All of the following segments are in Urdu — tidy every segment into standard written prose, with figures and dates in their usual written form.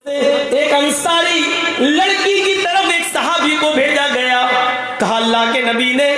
ایک انصاری لڑکی کی طرف ایک صحابی کو بھیجا گیا. کہا اللہ کے نبی نے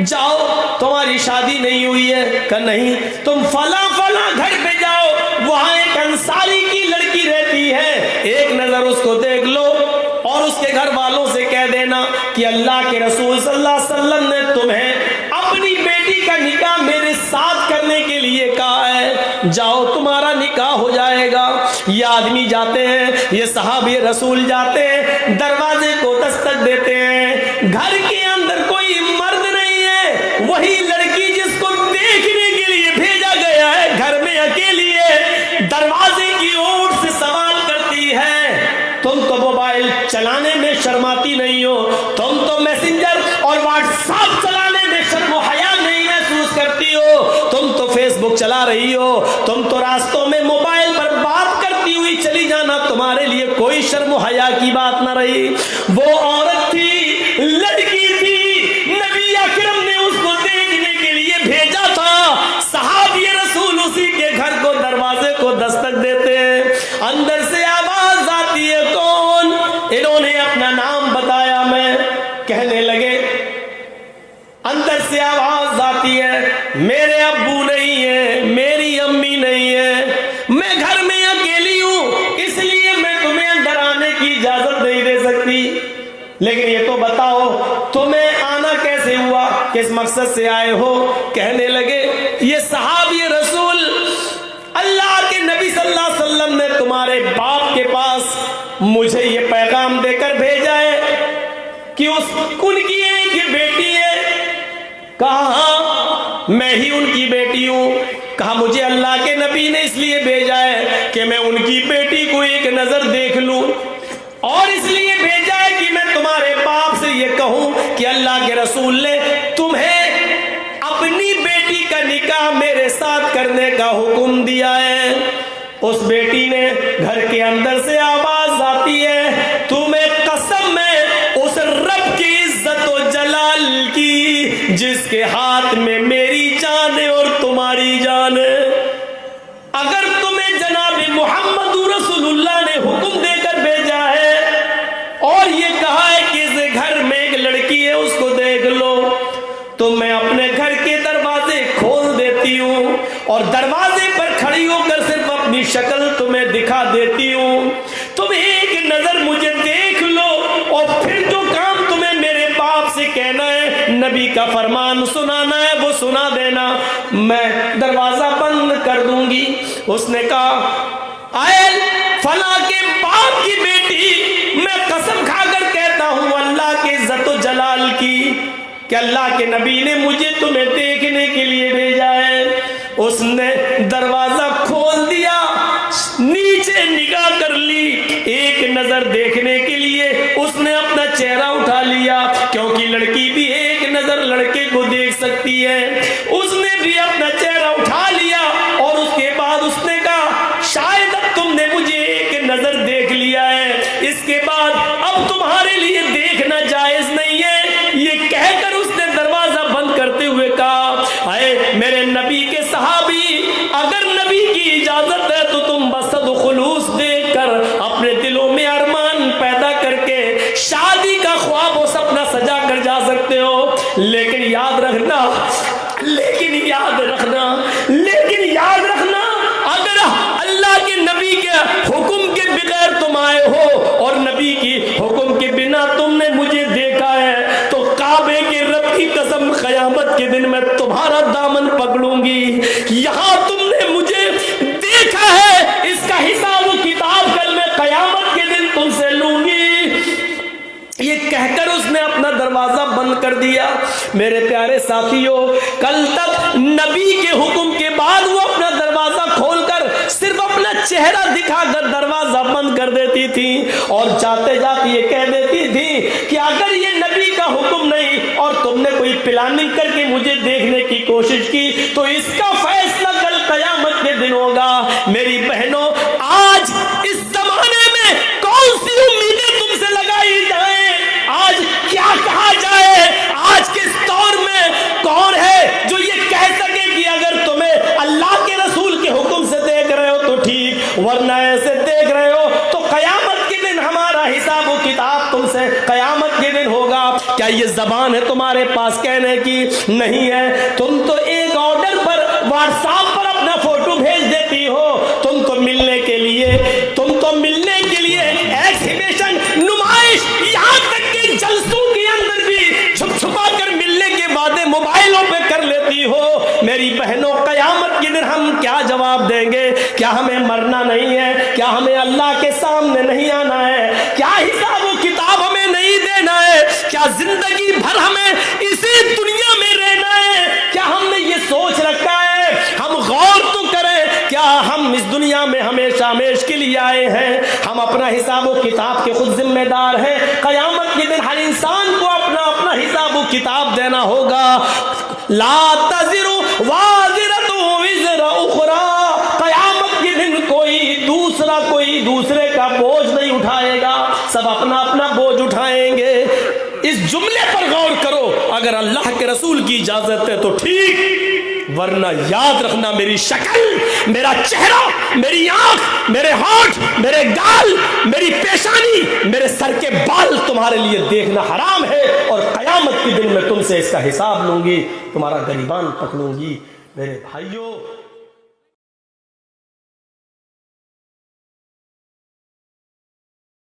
جاؤ تمہاری شادی نہیں ہوئی ہے. کہا نہیں, تم فلاں فلاں گھر پہ جاؤ, وہاں ایک انصاری کی لڑکی رہتی ہے, ایک نظر اس کو دیکھ لو اور اس کے گھر والوں سے کہہ دینا کہ اللہ کے رسول صلی اللہ علیہ وسلم نے تمہیں اپنی بیٹی کا نکاح میرے ساتھ کرنے کے لیے کہا ہے, جاؤ تمہارا نکاح ہو جائے گا. یہ آدمی جاتے ہیں, یہ صحابی رسول جاتے ہیں, دروازے کو دستک دیتے ہیں, گھر کے اندر کوئی مرد نہیں ہے, وہی لڑکی جس کو دیکھنے کے لیے بھیجا گیا ہے گھر میں اکیلی ہے. دروازے کی اوٹ سے سوال کرتی ہے, تم تو موبائل چلانے میں شرماتی نہیں ہو, تم تو میسنجر اور واٹس ایپ چلانے میں شرم و حیا نہیں محسوس کرتی ہو, تم تو فیس بک چلا رہی ہو, تم تو راستوں میں موبائل پر بات کرتی ہوئی چلی جانا تمہارے لیے کوئی شرم و حیا کی بات نہ رہی. وہ عورت تھی, لڑکی تھی, نبی اکرم نے اس کو دیکھنے کے لیے بھیجا تھا. صحابی رسول اسی کے گھر کو دروازے کو دستک دیتے ہیں, اندر سے آواز آتی ہے کون؟ انہوں نے اپنا نام بتایا, میں کہنے لگے, اندر سے آواز آتی ہے میرے ابو نہیں ہے, میری امی نہیں ہے, میں گھر میں اکیلی ہوں, اس لیے میں تمہیں اندر آنے کی اجازت نہیں دے سکتی, لیکن یہ تو بتاؤ تمہیں آنا کیسے ہوا, کس مقصد سے آئے ہو؟ کہنے لگے یہ صحابی رسول اللہ کے نبی صلی اللہ علیہ وسلم نے تمہارے باپ کے پاس مجھے یہ پیغام دے کر بھیجا ہے کہ ان کی ایک بیٹی ہے. کہا میں ہی ان کی بیٹی ہوں. کہا مجھے اللہ کے نبی نے اس لیے بھیجا ہے کہ میں ان کی بیٹی کو ایک نظر دیکھ لوں, اور اس لیے بھیجا ہے کہ میں تمہارے باپ سے یہ کہوں کہ اللہ کے رسول نے تمہیں اپنی بیٹی کا نکاح میرے ساتھ کرنے کا حکم دیا ہے. اس بیٹی نے گھر کے اندر سے آواز آتی ہے, تمہیں قسم ہے اس رب کی عزت و جلال کی جس کے ہاتھ میں میری جان ہے اور تمہاری جان ہے, اگر تمہیں جناب محمد رسول اللہ نے حکم دے کر بھیجا ہے اور یہ کہا ہے کہ اس گھر میں ایک لڑکی ہے اس کو دیکھ لو, تو میں اپنے گھر کے دروازے کھول دیتی ہوں اور دروازے پر کھڑی ہو کر صرف اپنی شکل تمہیں دکھا دیتی ہوں, تم ایک نظر مجھے دیکھ لو اور پھر جو کام تمہیں میرے باپ سے کہنا ہے, نبی کا فرمان سنانا ہے, وہ سنا دینا, میں دروازہ بند کر دوں گی. اس نے کہا آئل فلاں کے باپ کی بیٹی, میں قسم کھا کر کہتا ہوں اللہ کے عزت و جلال کی کہ اللہ کے نبی نے مجھے تمہیں دیکھنے کے لیے بھیجا ہے. اس نے دروازہ کھول دیا, نیچے نگاہ کر لی, ایک نظر دیکھنے کے لیے اس نے اپنا چہرہ اٹھا لیا, کیونکہ لڑکی بھی ایک نظر لڑکے کو دیکھ سکتی ہے. اس نے بھی اپنا چہرہ اٹھا لیا اور اس کے بعد اس نے کہا شاید اب تم نے مجھے ایک نظر دیکھ لیا ہے, اس کے بعد اب تمہارے لیے دیکھنا جائز نہیں ہے. یہ کہہ کر اس نے دروازہ بند کرتے ہوئے کہا اے میرے نبی کے صحابی, اگر نبی کی اجازت ہے تو تم بصد خلوص دیکھ کر اپنے دلوں میں ارمان پیدا کر کے شادی کا خواب و سپنا سجا کر جا سکتے ہو, لیکن یاد رکھنا اگر اللہ کے نبی کے حکم کے بغیر تم آئے ہو اور نبی کی حکم کے بنا تم نے مجھے دیکھا ہے تو کعبے کے رب کی قسم قیامت کے دن میں تمہارا دامن پکڑوں گی. یہاں تم نے مجھے دیکھا ہے, اس کا حساب و کتاب کل میں قیامت کے دن تم سے لوں گی. یہ کہہ کر اس نے اپنا دروازہ بند کر دیا. میرے پیارے ساتھیوں, کل تک نبی کے حکم کے بعد وہ اپنا دروازہ کھول کر صرف اپنا چہرہ دکھا کر دروازہ بند کر دیتی تھی اور جاتے جاتے یہ کہہ دیتی تھی کہ اگر یہ نبی کا حکم نہیں اور تم نے کوئی پلاننگ کر کے مجھے دیکھنے کی کوشش کی تو اس کا فیصلہ کل قیامت کے دن ہوگا. میری بہنوں, آج اس زمانے میں کون سی امیدیں تم سے لگائی جائیں, آج کیا کہا جائے, آج کے اس دور میں کون ہے جو یہ کہہ سکے کہ اگر تمہیں اللہ کے رسول کے حکم سے دیکھ رہے ہو تو ٹھیک, ورنہ ایسے دیکھ رہے ہو تو قیامت کیا یہ زبان ہے تمہارے پاس کہنے کی؟ نہیں ہے۔ تم تو ایک آرڈر پر واٹس ایپ پر اپنا فوٹو بھیج دیتی ہو۔ تم تو ملنے کے لیے ایکسیبیشن، نمائش، یہاں تک کہ جلسوں کے اندر بھی چھپ چھپا کر ملنے کے وعدے موبائلوں پہ کر لیتی ہو۔ میری بہنوں، قیامت کے دن ہم کیا جواب دیں گے؟ کیا ہمیں مرنا نہیں ہے؟ کیا ہمیں اللہ کے سامنے نہیں آنا ہے؟ کیا حساب و کتاب ہمیں نہیں دینا ہے؟ کیا زندگی بھر ہمیں اسی دنیا میں رہنا ہے؟ کیا ہم نے یہ سوچ رکھا ہے؟ ہم غور تو کریں، کیا ہم اس دنیا میں ہمیشہ ہمیش کے لیے آئے ہیں؟ ہم اپنا حساب و کتاب کے خود ذمہ دار ہیں۔ قیامت کے دن ہر انسان کو اپنا حساب و کتاب دینا ہوگا۔ لا تزر وازرۃ وزر اخری، قیامت کے دن کوئی دوسرے کا بوجھ نہیں اٹھائے گا، سب اپنا بوجھ اٹھائیں گے۔ اس جملے پر غور کرو، اگر اللہ کے رسول کی اجازت ہے تو ٹھیک، ورنہ یاد رکھنا میری شکل، میرا چہرہ، میری آنکھ، میرے ہونٹ، میرے گال، میری پیشانی، میرے سر کے بال تمہارے لیے دیکھنا حرام ہے، اور قیامت کے دن میں تم سے اس کا حساب لوں گی، تمہارا گریبان پکڑوں گی۔ میرے بھائیوں،